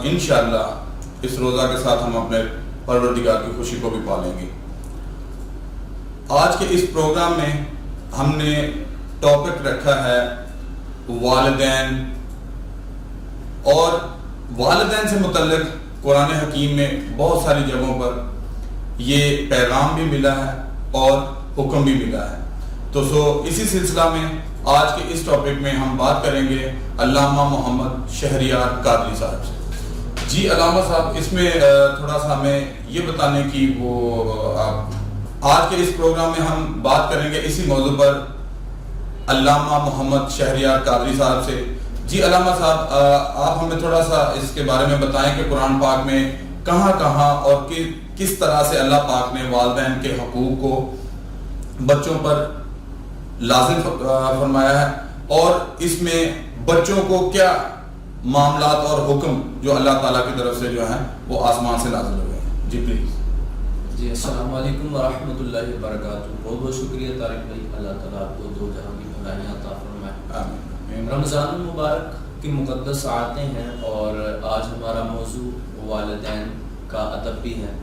اور انشاءاللہ اس روزہ کے ساتھ ہم اپنے پروردگار کی خوشی کو بھی پالیں گے۔ آج کے اس پروگرام میں ہم نے ٹاپک رکھا ہے والدین، اور والدین سے متعلق قرآن حکیم میں بہت ساری جگہوں پر یہ پیغام بھی ملا ہے اور حکم بھی ملا ہے۔ تو اسی سلسلہ میں آج کے اس ٹاپک میں ہم بات کریں گے علامہ محمد شہریار قادری صاحب سے۔ جی علامہ صاحب، اس میں تھوڑا سا ہمیں یہ بتانے کی آج کے اس پروگرام میں ہم بات کریں گے اسی موضوع پر علامہ محمد شہریار قادری صاحب سے۔ جی علامہ صاحب، آپ ہمیں تھوڑا سا اس کے بارے میں بتائیں کہ قرآن پاک میں کہاں کہاں اور کس طرح سے اللہ پاک نے والدین کے حقوق کو بچوں پر لازم فرمایا ہے، اور اس میں بچوں کو کیا معاملات اور حکم جو اللہ تعالیٰ کی طرف سے جو ہیں وہ آسمان سے نازل ہوئے ہیں۔ جی پلیز۔ جی السلام علیکم ورحمۃ اللہ وبرکاتہ۔ بہت بہت شکریہ طارق بھائی، اللہ تعالیٰ آپ کو دو جہاں کی بھلائیاں عطا فرمائے۔ آمین۔ رمضان المبارک کی مقدس ساعتیں ہیں، اور آج ہمارا موضوع والدین کا ادب بھی ہے۔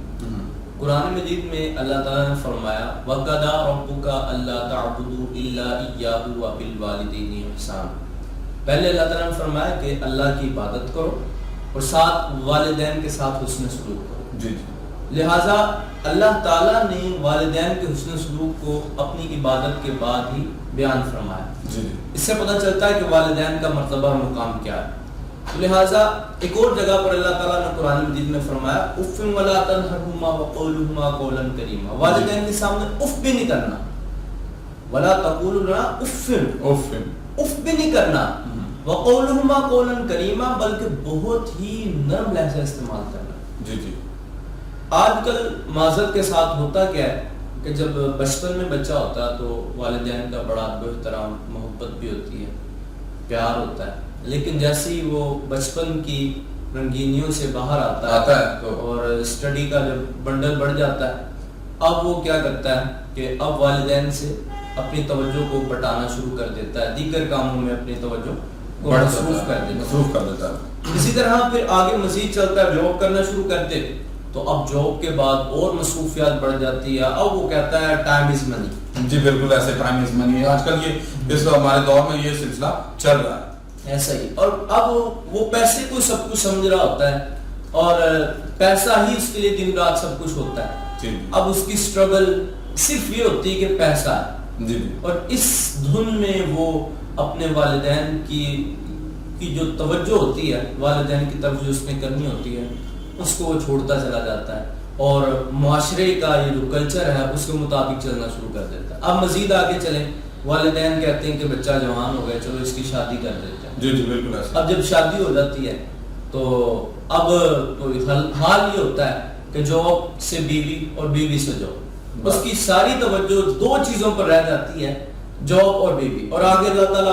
قرآن مجید میں اللہ تعالیٰ نے فرمایا وَقَضَىٰ رَبُّكَ أَلَّا تَعْبُدُوا إِلَّا إِيَّاهُ وَبِالْوَالِدَيْنِ إِحْسَانًا۔ پہلے اللہ تعالیٰ نے فرمایا کہ اللہ کی عبادت کرو اور ساتھ والدین کے ساتھ حسن سلوک کرو۔ جی۔ لہٰذا اللہ تعالیٰ نے والدین کے حسن سلوک کو اپنی عبادت کے بعد ہی بیان فرمایا۔ جی۔ اس سے پتہ چلتا ہے کہ والدین کا مرتبہ اور مقام کیا ہے۔ لہٰذا ایک اور جگہ پر اللہ تعالیٰ نے قرآن مجید میں فرمایا اف ولا تنہرہما وقولہما قولا کریما۔ والدین کے سامنے اف بھی نہیں کرنا، ولا تقولوا لهما اف بھی نہیں کرنا، وقولہما قولا کریما، بلکہ بہت ہی نرم لہجہ استعمال کرنا۔ جی جی۔ آج کل معذرت کے ساتھ ہوتا کیا ہے کہ جب بچپن میں بچہ ہوتا ہے تو والدین کا بڑا ادب و احترام، محبت بھی ہوتی ہے، پیار ہوتا ہے، لیکن جیسے ہی وہ بچپن کی رنگینیوں سے باہر آتا ہے اور اسٹڈی کا جب بنڈل بڑھ جاتا ہے، اب وہ کیا کرتا ہے کہ اب والدین سے اپنی توجہ کو بٹانا شروع کر دیتا ہے، دیگر کاموں میں اپنی توجہ کو مصروف کر دیتا ہے۔ اسی طرح پھر آگے مزید چلتا ہے، جاب کرنا شروع کرتے تو اب جاب کے بعد اور مصروفیات بڑھ جاتی ہے، اب وہ کہتا ہے ٹائم از منی۔ جی بالکل ایسے، ٹائم از منی۔ آج کل یہ اس ہمارے دور میں یہ سلسلہ چل رہا ہے ایسا ہی، اور اب وہ پیسے کو سب کچھ سمجھ رہا ہوتا ہے اور پیسہ ہی اس کے لیے دن رات سب کچھ ہوتا ہے۔ اب اس کی سٹرگل صرف یہ ہوتی ہے کہ پیسہ ہے، اور اس دھن میں وہ اپنے والدین کی جو توجہ ہوتی ہے، والدین کی طرف جو اس نے کرنی ہوتی ہے، اس کو وہ چھوڑتا چلا جاتا ہے، اور معاشرے کا یہ جو کلچر ہے اس کے مطابق چلنا شروع کر دیتا ہے۔ اب مزید آگے چلیں، والدین کہتے ہیں کہ بچہ جوان ہو گیا، چلو اس کی شادی کر دیتے ہیں۔ جی جی بالکل ایسا۔ اب جب شادی ہو جاتی ہے تو اب حال یہ ہوتا ہے کہ جاب سے بیوی اور بیوی سے جاب، اس کی ساری توجہ دو چیزوں پر رہ جاتی ہے، جاب اور بیوی، اور آگے اللہ تعالیٰ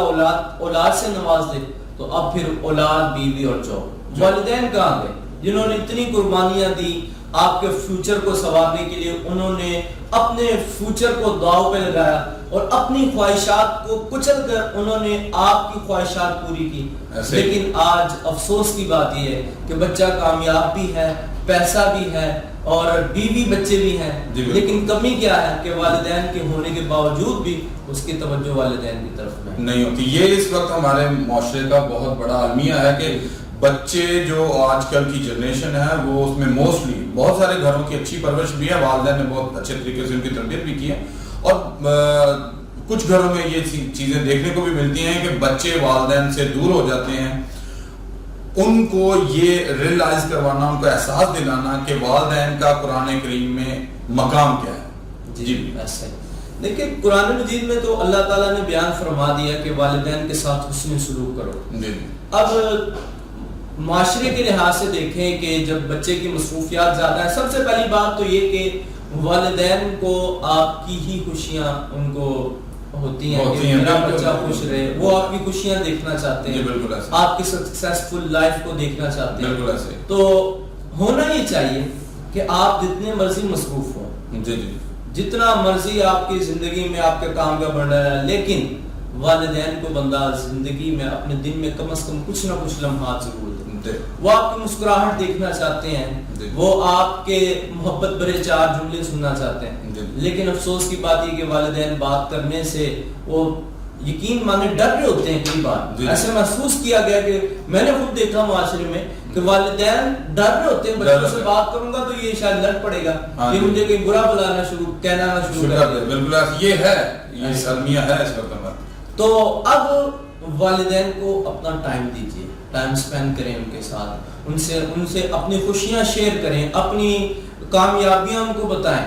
اولاد سے نواز دے تو اب پھر اولاد، بیوی اور جاب۔ والدین کہاں گئے جنہوں نے اتنی قربانیاں دی آپ کے فیوچر کو سنوارنے کے لیے؟ انہوں نے اپنے فیوچر کو داؤ پہ لگایا اور اپنی خواہشات کو کچل کر انہوں نے آپ کی خواہشات پوری کی۔ لیکن آج افسوس کی بات یہ ہے کہ بچہ کامیاب بھی ہے، پیسہ بھی ہے، اور بیوی بچے بھی ہیں، لیکن کمی کیا ہے کہ والدین کے ہونے کے باوجود بھی اس کی توجہ والدین کی طرف میں نہیں ہوتی۔ یہ اس وقت ہمارے معاشرے کا بہت بڑا المیہ ہے کہ بچے جو آج کل کی جنریشن ہے وہ اس میں موسٹلی بہت سارے گھروں کی اچھی پرورش بھی ہے، والدین نے بہت اچھے طریقے سے ان کی تربیت بھی کی ہے، اور کچھ گھروں میں یہ چیزیں دیکھنے کو بھی ملتی ہیں کہ بچے والدین سے دور ہو جاتے ہیں۔ ان کو یہ ریئلائز کروانا، ان کو احساس دلانا کہ والدین کا قرآن کریم میں مقام کیا ہے۔ جی ایسا ہے۔ لیکن قرآن مجید میں تو اللہ تعالیٰ نے بیان فرما دیا کہ والدین کے ساتھ حسن سلوک کرو۔ اب معاشرے کے لحاظ سے دیکھیں کہ جب بچے کی مصروفیات زیادہ ہیں، سب سے پہلی بات تو یہ کہ والدین کو آپ کی ہی خوشیاں ان کو ہوتی ہیں کہ میرا بچہ خوش رہے، وہ آپ کی خوشیاں دیکھنا چاہتے ہیں، آپ کی سکسیسفل لائف کو دیکھنا چاہتے ہیں۔ تو ہونا یہ چاہیے کہ آپ جتنے مرضی مصروف ہوں، جتنا مرضی آپ کی زندگی میں آپ کے کام کا بڑھ رہا ہے، لیکن والدین کو بندہ زندگی میں اپنے دن میں کم از کم کچھ نہ کچھ لمحات ضرور وہ آپ کی مسکراہٹ دیکھنا چاہتے ہیں، وہ آپ کے محبت بھرے 4 جملے سننا چاہتے ہیں، لیکن افسوس کی بات یہ کہ والدین بات کرنے سے وہ یقین مانے ڈر رہے ہوتے ہیں. کئی بار ایسے محسوس کیا گیا کہ میں نے خود دیکھا معاشرے میں کہ والدین ڈر رہے ہوتے ہیں بچوں سے بات کروں گا تو یہ شاید لڑ پڑے گا، یہ مجھے کہیں برا بلانا کہنا شروع کر دے. بالکل یہ ہے، یہ المیہ ہے اس وقت. تو اب والدین کو اپنا ٹائم دیجیے، ٹائم سپینڈ کریں ان کے ساتھ، ان سے اپنی خوشیاں شیئر کریں، اپنی کامیابیاں ان کو بتائیں.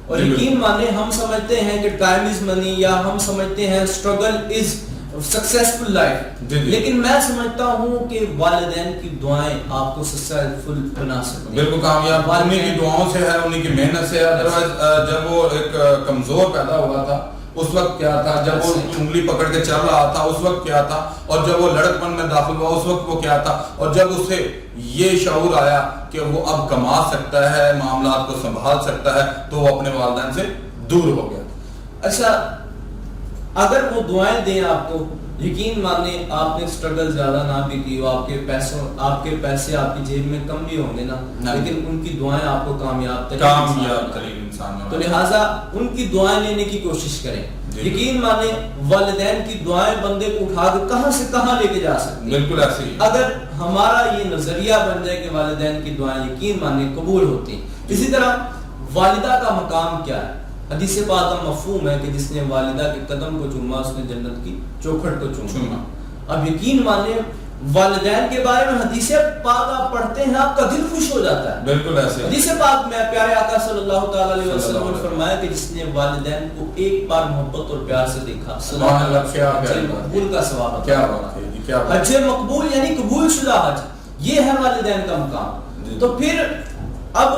اور یقین مانیں ہم سمجھتے ہیں کہ ٹائم از منی، یا ہم سمجھتے ہیں اسٹرگل از سکسیسفل لائف، لیکن میں سمجھتا ہوں کہ والدین کی دعائیں آپ کو سکسیسفل بنا سکتی ہیں. بالکل کامیاب انہیں کی دعاؤں سے ہے، انہیں کی محنت سے ہے. ادروائز جب وہ ایک کمزور پیدا ہوا تھا اس وقت کیا تھا، جب وہ انگلی پکڑ کے چل رہا تھا اس وقت کیا تھا، اور جب وہ لڑکپن میں داخل ہوا اس وقت وہ کیا تھا، اور جب اسے یہ شعور آیا کہ وہ اب کما سکتا ہے، معاملات کو سنبھال سکتا ہے، تو وہ اپنے والدین سے دور ہو گیا. اچھا اگر وہ دعائیں دیں آپ کو، یقین مانیں آپ نے اسٹرگل زیادہ نہ بھی کی ہو، آپ کے پیسے آپ کی جیب میں کم بھی ہوں گے نا، لیکن ان کی دعائیں آپ کو کامیاب ترین انسان. تو لہٰذا ان کی دعائیں لینے کی کوشش کریں. یقین مانیں والدین کی دعائیں بندے کو اٹھا کے کہاں سے کہاں لے کے جا سکتی ہیں. بالکل ایسے ہی. اگر ہمارا یہ نظریہ بن جائے کہ والدین کی دعائیں یقین مانیں قبول ہوتی ہیں. اسی طرح والدہ کا مقام کیا ہے؟ حدیث پاک کا مفہوم ہے کہ جس نے والدہ کے قدم کو چوما اس نے جنت کی چوکھٹ کو چوما. اب یقین مانیں والدین کے بارے میں حدیث پاک آپ پڑھتے ہیں آپ کا دل خوش ہو جاتا ہے. بالکل ایسے. حدیث پاک میں پیارے آقا صلی اللہ تعالی علیہ وسلم نے فرمایا کہ جس نے والدین کو ایک بار محبت اور پیار سے دیکھا، سبحان اللہ، کیا مقبول کا ثواب. کیا بات ہے، کیا حج مقبول یعنی قبول شدہ حج، یہ ہے والدین کا مقام. تو پھر اب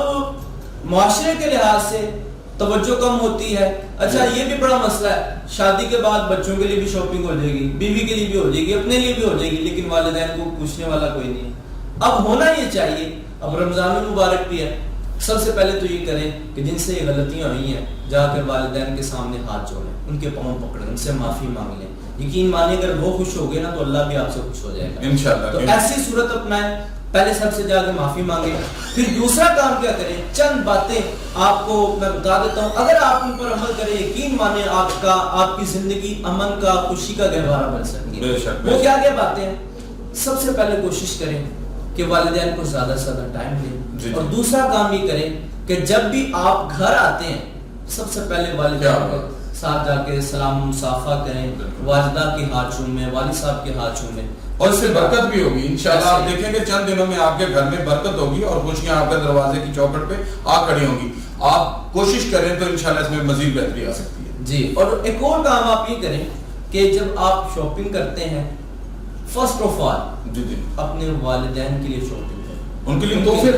معاشرے کے لحاظ سے توجہ کم ہوتی ہے. اچھا یہ بھی بڑا مسئلہ ہے، شادی کے بعد بچوں کے لیے بھی شاپنگ ہو جائے گی، بیوی کے لیے بھی ہو جائے گی، اپنے لیے بھی ہو جائے گی، لیکن والدین کو پوچھنے والا کوئی نہیں ہے. اب ہونا یہ چاہیے، اب رمضان المبارک بھی ہے، سب سے پہلے تو یہ کریں کہ جن سے یہ غلطیاں ہوئی ہیں جا کر والدین کے سامنے ہاتھ جوڑیں، ان کے پاؤں پکڑیں، ان سے معافی مانگ لیں. یقین مانیں اگر وہ خوش ہو گئے نا تو اللہ بھی آپ سے خوش ہو جائے گا انشاءاللہ. تو ایسی صورت اپنائیں، پہلے سب سے جا کے معافی مانگیں. پھر دوسرا کام کیا کریں، چند باتیں آپ کو میں بتا دیتا ہوں، اگر آپ ان پر عمل کریں یقین مانیں آپ کی زندگی امن کا، خوشی کا گہوارہ بن سکتی ہے. وہ کیا کیا باتیں ہیں؟ سب سے پہلے کوشش کریں کہ والدین کو زیادہ سے زیادہ ٹائم دیں. اور دوسرا کام یہ کریں کہ جب بھی آپ گھر آتے ہیں سب سے پہلے والدین کے ساتھ جا کے سلام مصافحہ کریں، والدہ کے ہاتھ چومیں، والد صاحب کے ہاتھ چومیں، اور اس سے برکت بھی ہوگی انشاءاللہ. آپ دیکھیں گے چند دنوں میں آپ کے گھر میں برکت ہوگی اور خوشیاں آپ کے دروازے کی چوکھٹ پہ آ کھڑی ہوں گی. آپ کوشش کریں تو انشاءاللہ اس میں مزید بہتری آ سکتی ہے. جی. اور ایک اور کام آپ یہ کریں کہ جب آپ شاپنگ کرتے ہیں فرسٹ آف آل اپنے والدین کے لیے شاپنگ کریں، ان کے لیے تحفے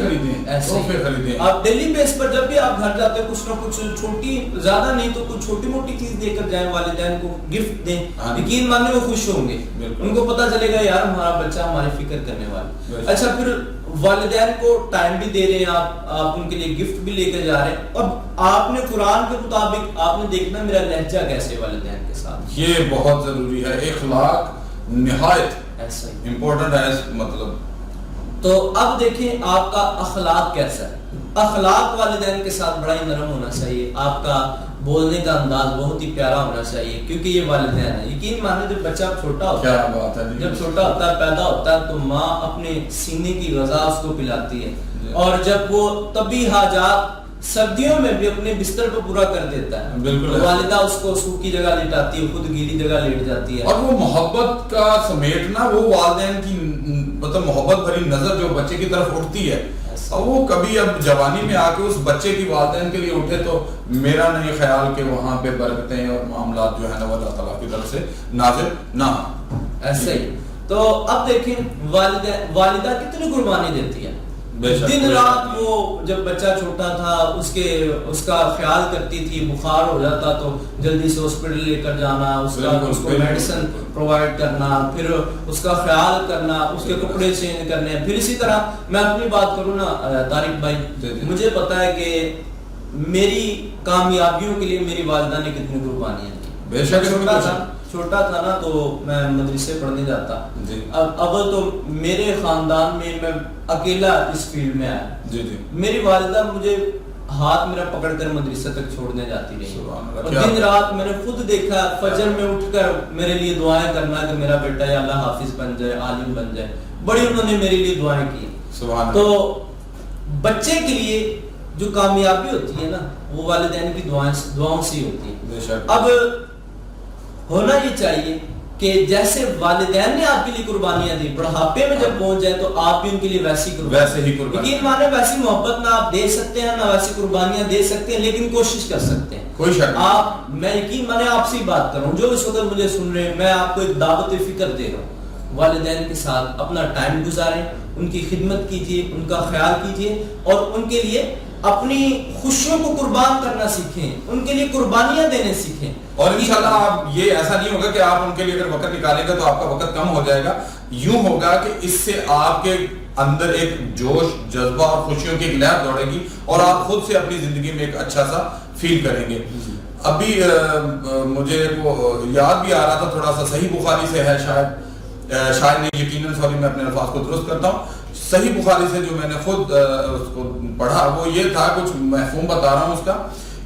خریدیں. آپ ڈیلی بیس پر جب بھی آپ گھر جاتے ہیں کچھ نہ کچھ چھوٹی، زیادہ نہیں تو کچھ چھوٹی موٹی چیز دے کر جائیں، والدین کو گفٹ دیں. یقین مانیں وہ خوش ہوں گے، ان کو پتا چلے گا یار ہمارا بچہ ہماری فکر کرنے والا. اچھا پھر والدین کو ٹائم بھی دے رہے ہیں آپ ان کے لیے گفٹ بھی لے کر جا رہے ہیں. اب آپ نے قرآن کے مطابق آپ نے دیکھنا میرا لہجہ کیسے والدین کے ساتھ، یہ بہت ضروری ہے. اخلاق نہایت ایسا ہی امپورٹنٹ ہے. مطلب تو اب دیکھیں آپ کا اخلاق کیسا ہے. اخلاق والدین کے ساتھ بڑا ہی نرم ہونا چاہیے، آپ کا بولنے کا انداز بہت ہی پیارا ہونا چاہیے، کیونکہ یہ والدین ہیں. یقین مانیں جب بچہ چھوٹا ہوتا ہے، جب چھوٹا ہوتا ہے پیدا ہوتا ہے تو ماں اپنے سینے کی غذا اس کو پلاتی ہے، اور جب وہ طبی حاجات سردیوں میں بھی اپنے بستر پر پورا کر دیتا ہے. بالکل. والدہ اس کو سوکھی جگہ لیٹاتی ہے، خود گیلی جگہ لیٹ جاتی ہے. اور وہ محبت کا سمیٹنا، وہ والدین کی مطلب محبت بھری نظر جو بچے کی طرف اٹھتی ہے، اور وہ کبھی اب جوانی میں آ کے اس بچے کی والدین کے لیے اٹھے تو میرا نہیں خیال کہ وہاں پہ برکتیں اور معاملات جو ہے نا وہ اللہ تعالیٰ کی طرف سے نازل نہ ہوں. ایسے ہی. تو اب دیکھیں والدہ کتنی قربانی دیتی ہے. دن رات وہ جب بچہ چھوٹا تھا اس کا خیال کرتی تھی، بخار ہو جاتا تو جلدی سے ہاسپٹل لے کر جانا، اس کو میڈیسن پرووائڈ کرنا، پھر اس کا خیال کرنا، اس کے کپڑے چینج کرنے. پھر اسی طرح میں اپنی بات کروں نا طارق بھائی، مجھے پتا ہے کہ میری کامیابیوں کے لیے میری والدہ نے کتنی قربانیاں دی. بے شک چھوٹا تھا نا تو میں مدرسے پڑھنے جاتا جی اب تو میرے خاندان میں میں اکیلا اس فیلڈ میں آیا جی جی میری والدہ مجھے ہاتھ میرا پکڑ کر مدرسے تک چھوڑنے جاتی رہی سبحان اللہ، اور کیا دن رات میں نے خود دیکھا فجر میں اٹھ کر میرے لیے دعائیں کرنا کہ میرا بیٹا یا اللہ حافظ بن جائے عالم بن جائے بڑی انہوں نے میرے لیے دعائیں کی سبحان اللہ. تو بچے کے لیے جو کامیابی ہوتی ہے نا وہ والدین کی دعاؤں سے ہی ہوتی ہے. بے شک. اب ہونا یہ چاہیے کہ جیسے والدین نے آپ کے لیے قربانیاں دی بڑھاپے میں جب پہنچ جائے تو آپ بھی ان کے لیے ویسے ہی قربانی یقین مانے ویسی محبت نہ آپ دے سکتے ہیں نہ ویسی قربانیاں دے سکتے ہیں لیکن کوشش کر سکتے ہیں. کوئی شک نہیں. آپ میں یقین مانے آپ سے ہی بات کر رہا ہوں جو اس وقت مجھے سن رہے ہیں میں آپ کو ایک دعوت فکر دے رہا ہوں والدین کے ساتھ اپنا ٹائم گزاریں ان کی خدمت کیجیے ان کا خیال کیجیے اور ان کے لیے اپنی خوشیوں کو قربان کرنا سیکھیں ان کے لیے قربانیاں دینے سیکھیں. اور انشاءاللہ آپ یہ ایسا نہیں ہوگا کہ آپ ان کے لیے اگر وقت نکالیں گے تو آپ کا وقت کم ہو جائے گا. یوں ہوگا کہ اس سے آپ کے اندر ایک جوش جذبہ اور خوشیوں کی ایک لہر دوڑے گی اور آپ خود سے اپنی زندگی میں ایک اچھا سا فیل کریں گے. ابھی مجھے وہ یاد بھی آ رہا تھا تھوڑا سا صحیح بخاری سے ہے شاید نہیں یقیناً سوری میں اپنے الفاظ کو درست کرتا ہوں. صحیح بخاری سے جو میں نے خود اس کو پڑھا وہ یہ تھا کچھ مفہوم بتا رہا ہوں اس کا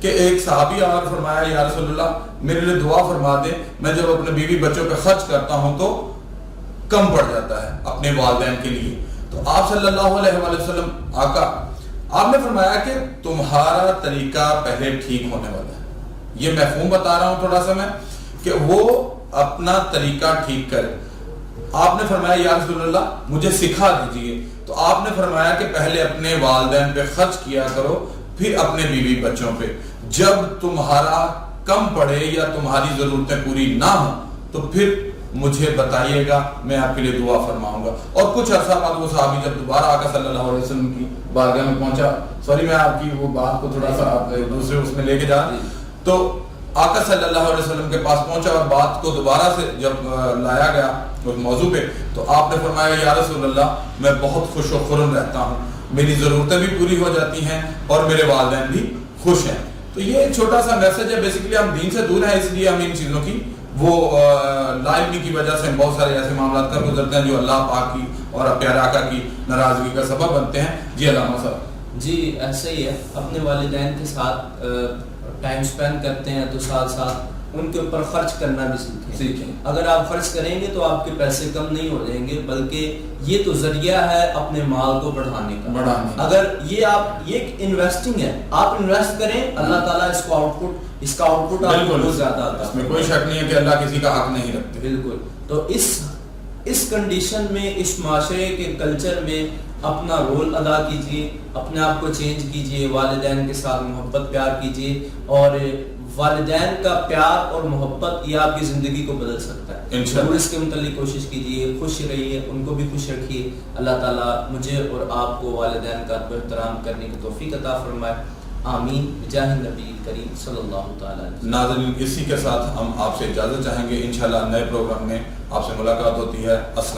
کہ ایک صحابی آ کر فرمایا یا رسول اللہ میرے لیے دعا فرما دیں میں جب اپنے بیوی بچوں پہ خرچ کرتا ہوں تو کم پڑ جاتا ہے اپنے والدین کے لیے. تو آپ صلی اللہ علیہ وآلہ وسلم آقا آپ نے فرمایا کہ تمہارا طریقہ پہلے ٹھیک ہونے والا ہے. یہ مفہوم بتا رہا ہوں تھوڑا سا میں کہ وہ اپنا طریقہ ٹھیک کرے. آپ نے فرمایا یا رسول اللہ مجھے سکھا دیجئے. تو آپ نے فرمایا کہ پہلے اپنے والدین پہ خرچ کیا کرو پھر اپنے بیوی بچوں پہ. جب تمہارا کم پڑے یا تمہاری ضرورتیں پوری نہ ہوں تو پھر مجھے بتائیے گا میں آپ کے لیے دعا فرماؤں گا. اور کچھ عرصہ بعد وہ صحابی جب دوبارہ آقا صلی اللہ علیہ وسلم کی بارگاہ میں پہنچا سوری میں آپ کی وہ بات کو تھوڑا سا دوسرے اس میں لے کے جا تو آقا صلی اللہ علیہ وسلم کے پاس پہنچا اور بات کو دوبارہ سے جب لایا گیا اس موضوع پہ تو آپ نے فرمایا یا رسول اللہ میں بہت خوش و خرم رہتا ہوں میری ضرورتیں بھی پوری ہو جاتی ہیں اور میرے والدین بھی خوش ہیں. تو یہ ایک چھوٹا سا میسج ہے. بیسیکلی ہم دین سے دور ہیں اس لیے ہم ان چیزوں کی وہ لا علمی کی وجہ سے بہت سارے ایسے معاملات کر گزرتے ہیں جو اللہ پاک کی اور پیارے آقا کی ناراضگی کا سبب بنتے ہیں. جی علامہ صاحب. جی ایسا ہی ہے اپنے والدین کے ساتھ ٹائم سپینڈ کرتے ہیں تو ساتھ ساتھ ان کے اوپر خرچ کرنا بھی سیکھیں. اگر آپ خرچ کریں گے تو آپ کے پیسے کم نہیں ہو جائیں گے بلکہ یہ تو ذریعہ ہے اپنے مال کو بڑھانے کا. اگر یہ آپ یہ انویسٹنگ ہے آپ انویسٹ کریں اللہ تعالیٰ اس کا آؤٹ پٹ آپ کو بہت زیادہ آتا ہے. اس میں کوئی شک نہیں ہے کہ اللہ کسی کا حق نہیں رکھتے. بالکل. تو اس کنڈیشن میں اس معاشرے کے کلچر میں اپنا رول ادا کیجیے اپنے آپ کو چینج کیجیے والدین کے ساتھ محبت پیار کیجیے اور والدین کا پیار اور محبت یہ آپ کی زندگی کو بدل سکتا ہے. ضرور اس کے متعلق کوشش کیجیے خوش رہیے ان کو بھی خوش رکھیے. اللہ تعالیٰ مجھے اور آپ کو والدین کا ادب احترام کرنے کی توفیق عطا فرمائے. آمین بجاہ نبی کریم صلی اللہ تعالیٰ علیہ وسلم. ناظرین اسی کے ساتھ ہم آپ سے اجازت چاہیں گے. انشاءاللہ نئے پروگرام میں آپ سے ملاقات ہوتی ہے. السلام